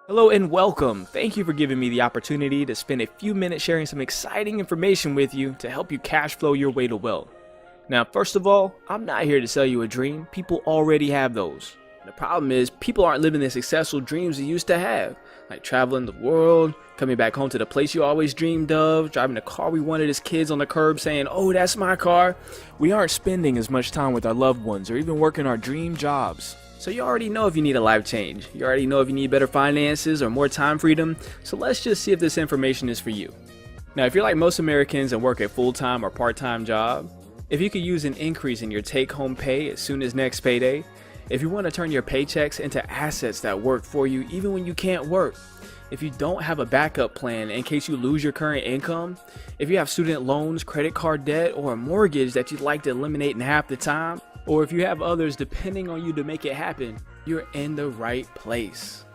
Hello and welcome. Thank you for giving me the opportunity to spend a few minutes sharing some exciting information with you to help you cash flow your way to wealth. Now, first of all, I'm not here to sell you a dream. People already have those. The problem is people aren't living the successful dreams they used to have, like traveling the world, coming back home to the place you always dreamed of, driving the car we wanted as kids on the curb saying, "Oh, that's my car." We aren't spending as much time with our loved ones or even working our dream jobs. So you already know if you need a life change. You already know if you need better finances or more time freedom. So let's just see if this information is for you. Now, if you're like most Americans and work a full-time or part-time job, if you could use an increase in your take-home pay as soon as next payday, if you want to turn your paychecks into assets that work for you even when you can't work, if you don't have a backup plan in case you lose your current income, if you have student loans, credit card debt, or a mortgage that you'd like to eliminate in half the time, or if you have others depending on you to make it happen, you're in the right place.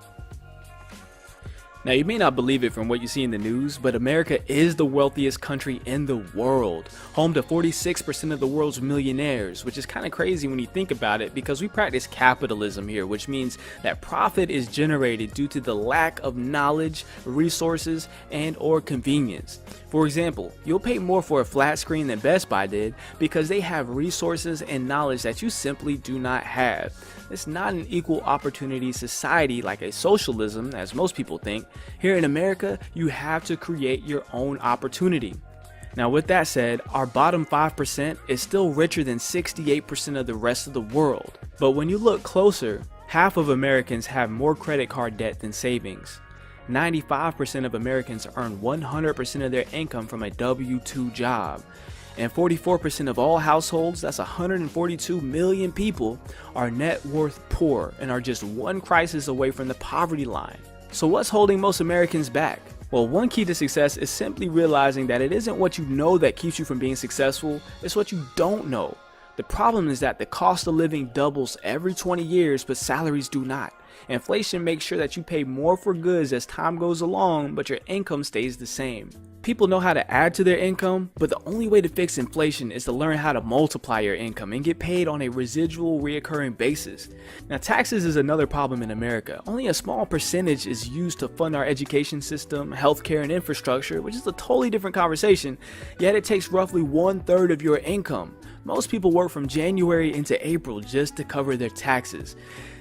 Now, you may not believe it from what you see in the news, but America is the wealthiest country in the world, home to 46% of the world's millionaires, which is kind of crazy when you think about it because we practice capitalism here, which means that profit is generated due to the lack of knowledge, resources, and or convenience. For example, you'll pay more for a flat screen than Best Buy did because they have resources and knowledge that you simply do not have. It's not an equal opportunity society like a socialism, as most people think. Here in America, you have to create your own opportunity. Now, with that said, our bottom 5% is still richer than 68% of the rest of the world. But when you look closer, half of Americans have more credit card debt than savings. 95% of Americans earn 100% of their income from a W-2 job. And 44% of all households, that's 142 million people, are net worth poor and are just one crisis away from the poverty line. So what's holding most Americans back? Well, one key to success is simply realizing that it isn't what you know that keeps you from being successful, it's what you don't know. The problem is that the cost of living doubles every 20 years, but salaries do not. Inflation makes sure that you pay more for goods as time goes along, but your income stays the same. People know how to add to their income, but the only way to fix inflation is to learn how to multiply your income and get paid on a residual reoccurring basis. Now, taxes is another problem in America. Only a small percentage is used to fund our education system, healthcare, and infrastructure, which is a totally different conversation, yet it takes roughly 1/3 of your income. Most people work from January into April just to cover their taxes.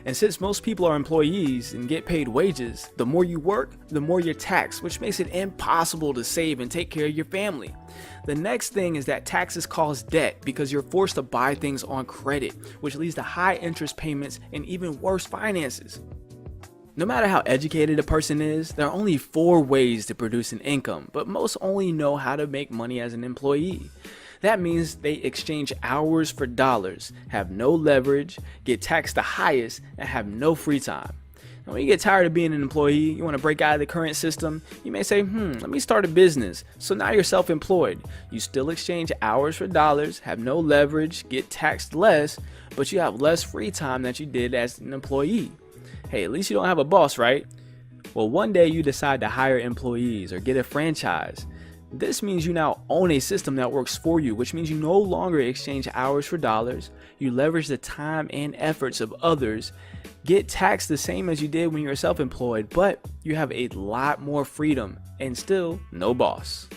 And since most people are employees and get paid wages, the more you work, the more you're taxed, which makes it impossible to save and take care of your family. The next thing is that taxes cause debt because you're forced to buy things on credit, which leads to high interest payments and even worse finances. No matter how educated a person is, there are only 4 ways to produce an income, but most only know how to make money as an employee. That means they exchange hours for dollars, have no leverage, get taxed the highest, and have no free time. Now, when you get tired of being an employee, you want to break out of the current system, you may say, let me start a business. So now you're self-employed. You still exchange hours for dollars, have no leverage, get taxed less, but you have less free time than you did as an employee. Hey, at least you don't have a boss, right? Well, one day you decide to hire employees or get a franchise. This means you now own a system that works for you, which means you no longer exchange hours for dollars, you leverage the time and efforts of others, get taxed the same as you did when you were self-employed, but you have a lot more freedom and still no boss.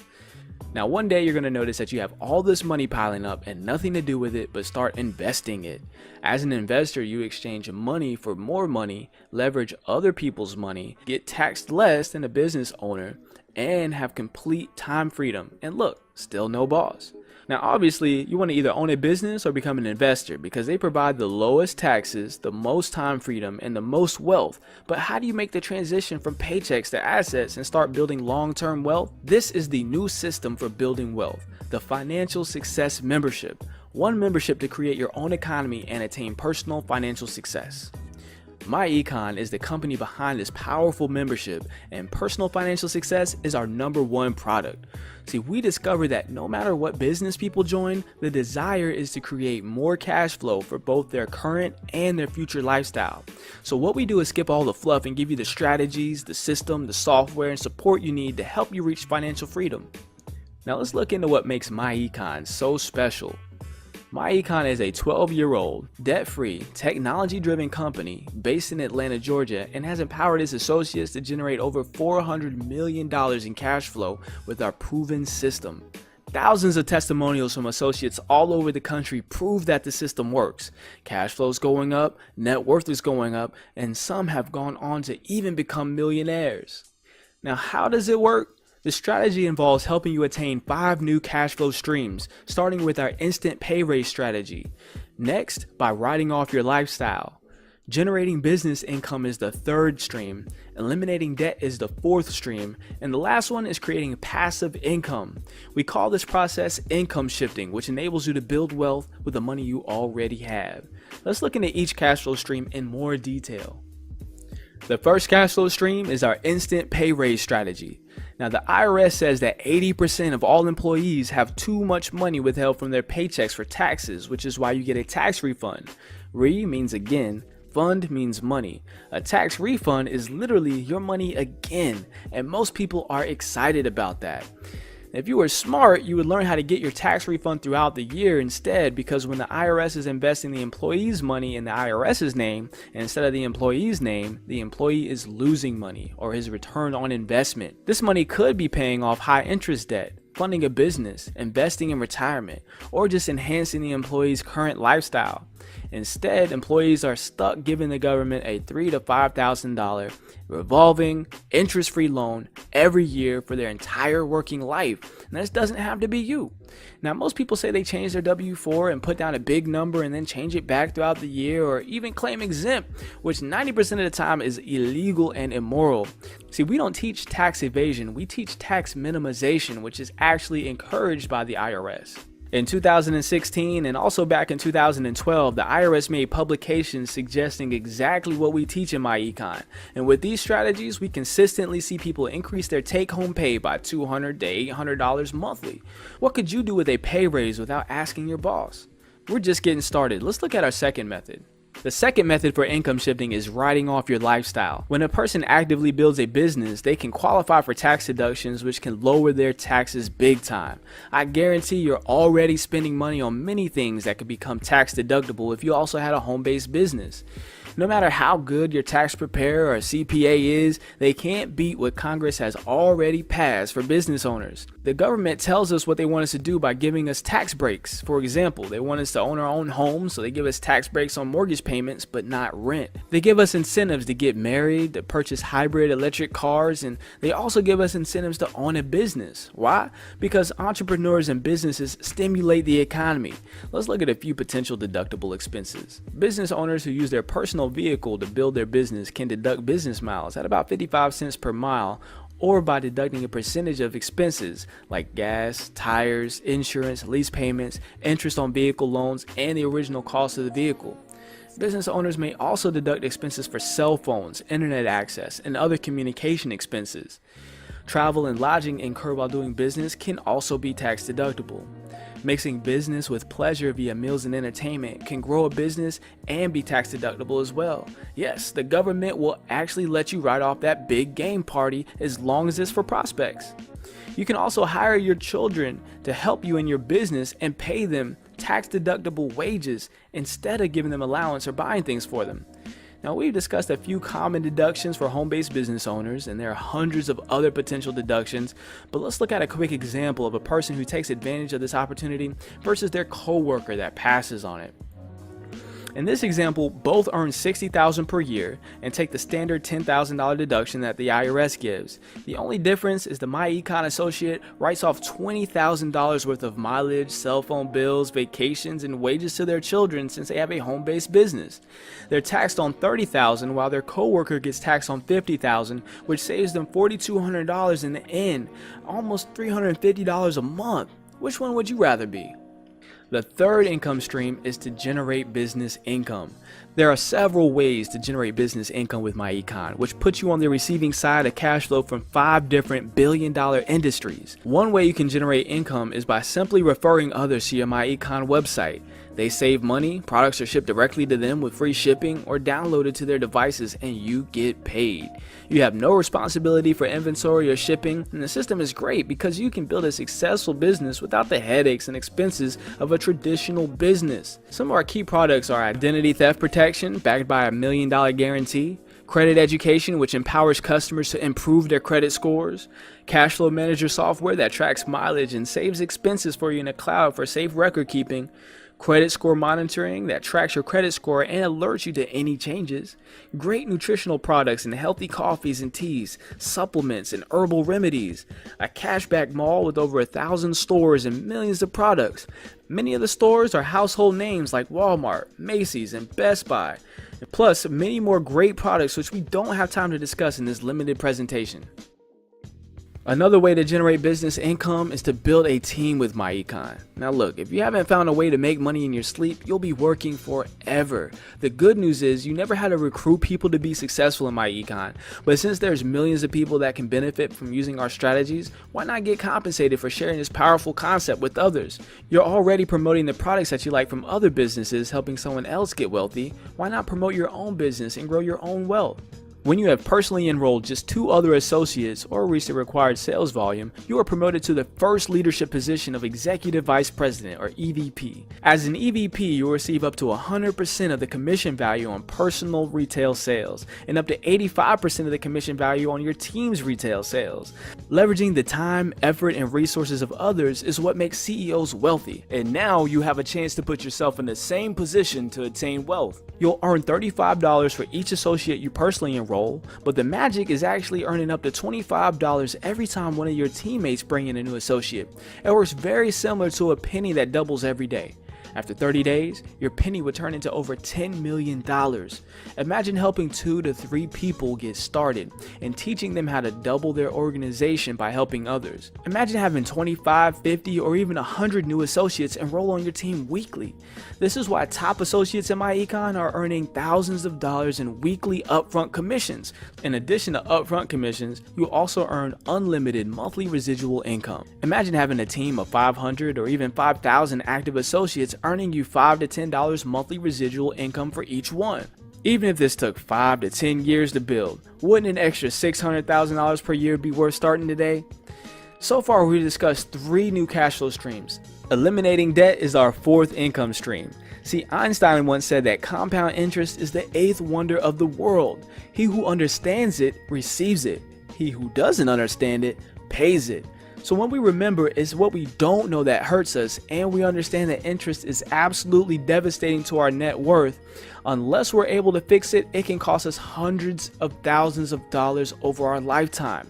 Now, one day you're going to notice that you have all this money piling up and nothing to do with it but start investing it. As an investor, you exchange money for more money, leverage other people's money, get taxed less than a business owner, and have complete time freedom. And look, still no boss. Now, obviously, you want to either own a business or become an investor because they provide the lowest taxes, the most time freedom, and the most wealth. But how do you make the transition from paychecks to assets and start building long-term wealth? This is the new system for building wealth, the Financial Success Membership. One membership to create your own economy and attain personal financial success. MyEcon is the company behind this powerful membership, and personal financial success is our #1 product. See, we discovered that no matter what business people join, the desire is to create more cash flow for both their current and their future lifestyle. So what we do is skip all the fluff and give you the strategies, the system, the software, and support you need to help you reach financial freedom. Now let's look into what makes MyEcon so special. MyEcon is a 12-year-old, debt-free, technology-driven company based in Atlanta, Georgia, and has empowered its associates to generate over $400 million in cash flow with our proven system. Thousands of testimonials from associates all over the country prove that the system works. Cash flow is going up, net worth is going up, and some have gone on to even become millionaires. Now, how does it work? The strategy involves helping you attain 5 new cash flow streams, starting with our instant pay raise strategy. Next, by writing off your lifestyle. Generating business income is the 3rd stream. Eliminating debt is the 4th stream. And the last one is creating passive income. We call this process income shifting, which enables you to build wealth with the money you already have. Let's look into each cash flow stream in more detail. The first cash flow stream is our instant pay raise strategy. Now, the IRS says that 80% of all employees have too much money withheld from their paychecks for taxes, which is why you get a tax refund. Re means again, fund means money. A tax refund is literally your money again, and most people are excited about that. If you were smart, you would learn how to get your tax refund throughout the year instead, because when the IRS is investing the employee's money in the IRS's name instead of the employee's name, the employee is losing money or his return on investment. This money could be paying off high interest debt, funding a business, investing in retirement, or just enhancing the employee's current lifestyle. Instead, employees are stuck giving the government a $3,000 to $5,000 revolving interest-free loan every year for their entire working life. And this doesn't have to be you. Now, most people say they change their W-4 and put down a big number and then change it back throughout the year, or even claim exempt, which 90% of the time is illegal and immoral. See, we don't teach tax evasion, we teach tax minimization, which is actually encouraged by the IRS. In 2016 and also back in 2012, the IRS made publications suggesting exactly what we teach in MyEcon. And with these strategies, we consistently see people increase their take-home pay by $200 to $800 monthly. What could you do with a pay raise without asking your boss? We're just getting started. Let's look at our second method. The second method for income shifting is writing off your lifestyle. When a person actively builds a business, they can qualify for tax deductions, which can lower their taxes big time. I guarantee you're already spending money on many things that could become tax deductible if you also had a home-based business. No matter how good your tax preparer or CPA is, they can't beat what Congress has already passed for business owners. The government tells us what they want us to do by giving us tax breaks. For example, they want us to own our own homes, so they give us tax breaks on mortgage payments, but not rent. They give us incentives to get married, to purchase hybrid electric cars, and they also give us incentives to own a business. Why? Because entrepreneurs and businesses stimulate the economy. Let's look at a few potential deductible expenses. Business owners who use their personal vehicle to build their business can deduct business miles at about 55 cents per mile, or by deducting a percentage of expenses like gas, tires, insurance, lease payments, interest on vehicle loans, and the original cost of the vehicle. Business owners may also deduct expenses for cell phones, internet access, and other communication expenses. Travel and lodging incurred while doing business can also be tax deductible. Mixing business with pleasure via meals and entertainment can grow a business and be tax deductible as well. Yes, the government will actually let you write off that big game party as long as it's for prospects. You can also hire your children to help you in your business and pay them tax deductible wages instead of giving them allowance or buying things for them. Now, we've discussed a few common deductions for home-based business owners, and there are hundreds of other potential deductions, but let's look at a quick example of a person who takes advantage of this opportunity versus their coworker that passes on it. In this example, both earn $60,000 per year and take the standard $10,000 deduction that the IRS gives. The only difference is the MyEcon associate writes off $20,000 worth of mileage, cell phone bills, vacations, and wages to their children since they have a home-based business. They're taxed on $30,000 while their coworker gets taxed on $50,000, which saves them $4,200 in the end, almost $350 a month. Which one would you rather be? The third income stream is to generate business income. There are several ways to generate business income with MyEcon, which puts you on the receiving side of cash flow from 5 different billion-dollar industries. One way you can generate income is by simply referring others to your MyEcon website. They save money, products are shipped directly to them with free shipping or downloaded to their devices, and you get paid. You have no responsibility for inventory or shipping, and the system is great because you can build a successful business without the headaches and expenses of a traditional business. Some of our key products are identity theft protection, backed by a $1 million guarantee, credit education, which empowers customers to improve their credit scores, cash flow manager software that tracks mileage and saves expenses for you in the cloud for safe record keeping, credit score monitoring that tracks your credit score and alerts you to any changes, great nutritional products and healthy coffees and teas, supplements and herbal remedies, a cashback mall with over 1,000 stores and millions of products. Many of the stores are household names like Walmart, Macy's, and Best Buy, plus many more great products which we don't have time to discuss in this limited presentation. Another way to generate business income is to build a team with MyEcon. Now look, if you haven't found a way to make money in your sleep, you'll be working forever. The good news is you never had to recruit people to be successful in MyEcon, but since there's millions of people that can benefit from using our strategies, why not get compensated for sharing this powerful concept with others? You're already promoting the products that you like from other businesses, helping someone else get wealthy. Why not promote your own business and grow your own wealth? When you have personally enrolled just 2 other associates or reach the required sales volume, you are promoted to the first leadership position of Executive Vice President or EVP. As an EVP, you will receive up to 100% of the commission value on personal retail sales and up to 85% of the commission value on your team's retail sales. Leveraging the time, effort, and resources of others is what makes CEOs wealthy, and now you have a chance to put yourself in the same position to attain wealth. You'll earn $35 for each associate you personally enroll, but the magic is actually earning up to $25 every time one of your teammates bring in a new associate. It works very similar to a penny that doubles every day. After 30 days, your penny would turn into over $10 million. Imagine helping 2 to 3 people get started and teaching them how to double their organization by helping others. Imagine having 25, 50, or even 100 new associates enroll on your team weekly. This is why top associates in MyEcon are earning thousands of dollars in weekly upfront commissions. In addition to upfront commissions, you also earn unlimited monthly residual income. Imagine having a team of 500 or even 5,000 active associates earning you $5 to $10 monthly residual income for each one. Even if this took 5 to 10 years to build, wouldn't an extra $600,000 per year be worth starting today? So far, we discussed 3 new cash flow streams. Eliminating debt is our 4th income stream. See, Einstein once said that compound interest is the 8th wonder of the world. He who understands it receives it. He who doesn't understand it pays it. So when we remember it's what we don't know that hurts us, and we understand that interest is absolutely devastating to our net worth, unless we're able to fix it, it can cost us hundreds of thousands of dollars over our lifetime.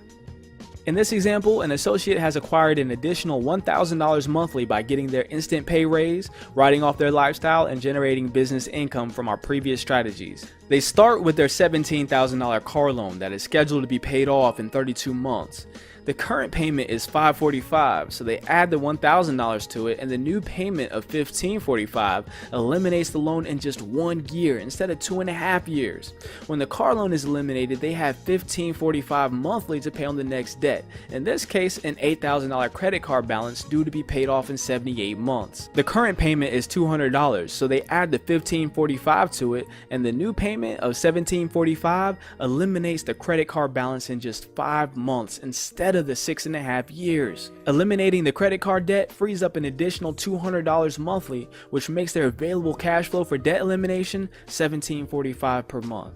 In this example, an associate has acquired an additional $1,000 monthly by getting their instant pay raise, writing off their lifestyle, and generating business income from our previous strategies. They start with their $17,000 car loan that is scheduled to be paid off in 32 months. The current payment is $545, so they add the $1,000 to it, and the new payment of $1,545 eliminates the loan in just 1 year instead of 2.5 years. When the car loan is eliminated, they have $1,545 monthly to pay on the next debt. In this case, an $8,000 credit card balance due to be paid off in 78 months. The current payment is $200, so they add the $1,545 to it, and the new payment of $1,745 eliminates the credit card balance in just 5 months instead of the 6.5 years. Eliminating the credit card debt frees up an additional $200 monthly, which makes their available cash flow for debt elimination $1,745 per month.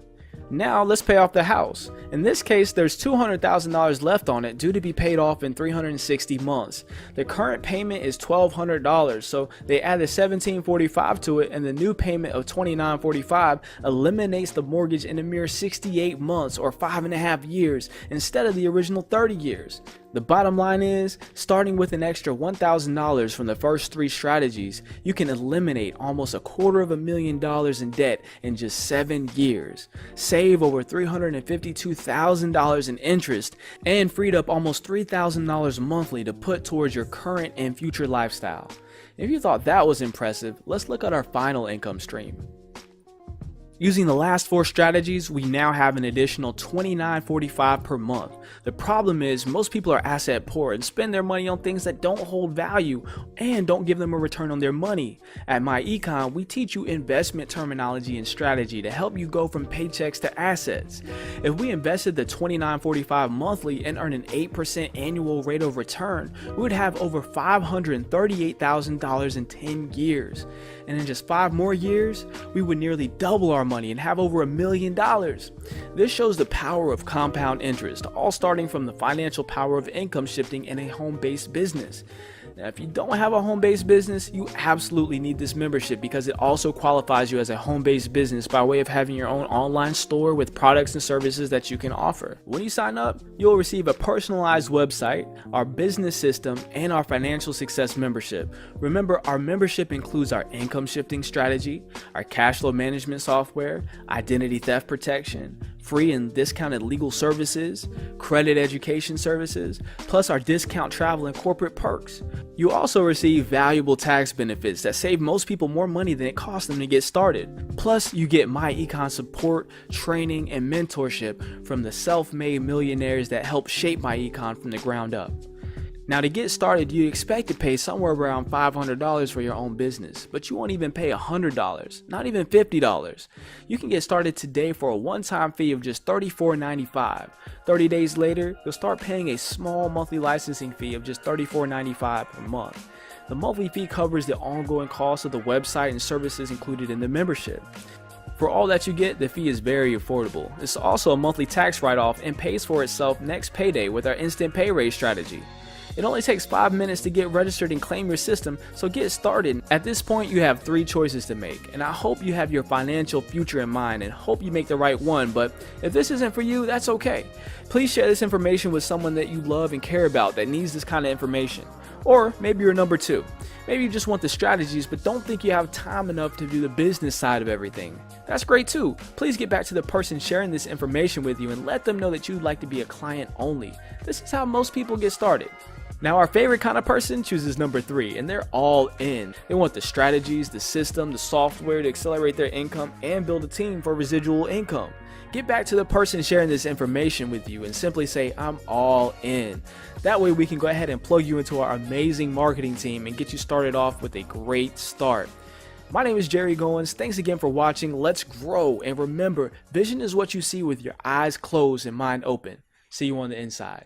Now let's pay off the house. In this case, there's $200,000 left on it due to be paid off in 360 months. The current payment is $1,200, so they add the $1,745 to it, and the new payment of $2,945 eliminates the mortgage in a mere 68 months or 5.5 years instead of the original 30 years. The bottom line is, starting with an extra $1,000 from the first 3 strategies, you can eliminate almost $250,000 in debt in just 7 years, save over $352,000 in interest, and freed up almost $3,000 monthly to put towards your current and future lifestyle. If you thought that was impressive, let's look at our final income stream. Using the last 4 strategies, we now have an additional $29.45 per month. The problem is most people are asset poor and spend their money on things that don't hold value and don't give them a return on their money. At MyEcon, we teach you investment terminology and strategy to help you go from paychecks to assets. If we invested the $29.45 monthly and earn an 8% annual rate of return, we would have over $538,000 in 10 years. And in just 5 more years, we would nearly double our money and have over $1 million. This shows the power of compound interest, all starting from the financial power of income shifting in a home-based business. Now, if you don't have a home-based business, you absolutely need this membership because it also qualifies you as a home-based business by way of having your own online store with products and services that you can offer. When you sign up, you'll receive a personalized website, our business system, and our financial success membership. Remember, our membership includes our income shifting strategy, our cash flow management software, identity theft protection, free and discounted legal services, credit education services, plus our discount travel and corporate perks. You also receive valuable tax benefits that save most people more money than it costs them to get started. Plus, you get MyEcon support, training, and mentorship from the self-made millionaires that help shape MyEcon from the ground up. Now, to get started, you expect to pay somewhere around $500 for your own business, but you won't even pay $100, not even $50. You can get started today for a one-time fee of just $34.95. 30 days later, you'll start paying a small monthly licensing fee of just $34.95 per month. The monthly fee covers the ongoing cost of the website and services included in the membership. For all that you get, the fee is very affordable. It's also a monthly tax write-off and pays for itself next payday with our instant pay raise strategy. It only takes 5 minutes to get registered and claim your system, so get started. At this point, you have 3 choices to make, and I hope you have your financial future in mind and hope you make the right one, but if this isn't for you, that's okay. Please share this information with someone that you love and care about that needs this kind of information. Or maybe you're number 2. Maybe you just want the strategies but don't think you have time enough to do the business side of everything. That's great too. Please get back to the person sharing this information with you and let them know that you'd like to be a client only. This is how most people get started. Now, our favorite kind of person chooses number 3, and they're all in. They want the strategies, the system, the software to accelerate their income and build a team for residual income. Get back to the person sharing this information with you and simply say, I'm all in. That way we can go ahead and plug you into our amazing marketing team and get you started off with a great start. My name is Jerry Goins. Thanks again for watching. Let's grow. And remember, vision is what you see with your eyes closed and mind open. See you on the inside.